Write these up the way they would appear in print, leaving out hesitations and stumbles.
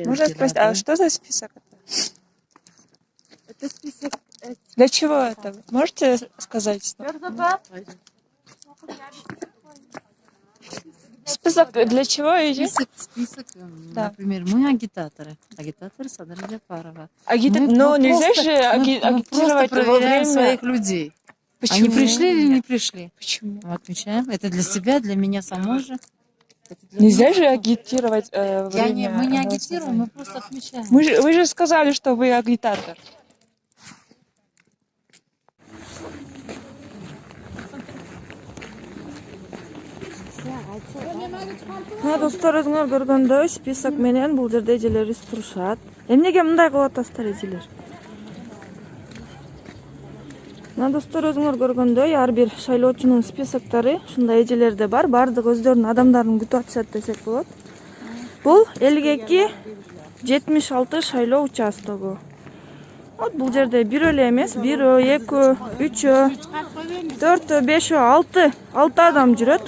Можно спросить, а что за список это? Это список. Для чего это? Можете сказать? Список для чего идет? Список, Да. например, мы агитаторы. Агитатор Садыр Джапарова. Но нельзя же Мы агитировать просто во проверяем время... своих людей. Почему? Они пришли или не пришли? Почему? Мы отмечаем. Это для себя, для меня самой же. Нельзя же агитировать во время... Мы не агитируем, мы просто отмечаем. Вы же сказали, что вы агитатор. Достор, өзүңөр көргөндөй список менен бул жерде эжелерибиз турушат. Эмнеге мындай кылып атасыздар эжелер? Достор, өзүңөр көргөндөй ар бир шайлоочунун списоктары ушундай эжелерде бар. Бардык өздөрүнүн адамдарын күтүп атышат десек болот. Бул 52-76 шайлоо участогу. Вот бул жерде бирөө эле эмес, 1, 2, 3, 4, 5, 6 адам жүрөт.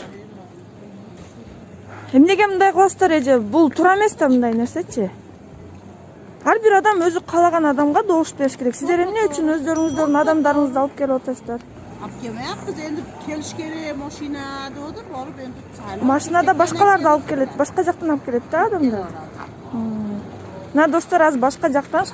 Эмнеге мындай кыласыздар эже? Бул туура эмес да мындай нерсечи. Ар бир адам өзү каалаган адамга добуш бериш керек. Сиздер эмне үчүн өздөрүңүздөрдүн адамдарыңызды алып келип атасыздар? Алып келмейаппыз, энди келиш керек машина деп барып энди. Машинада башкаларды алып келет, башка жактан алып келет да адамдар. Достор, аз башка жактан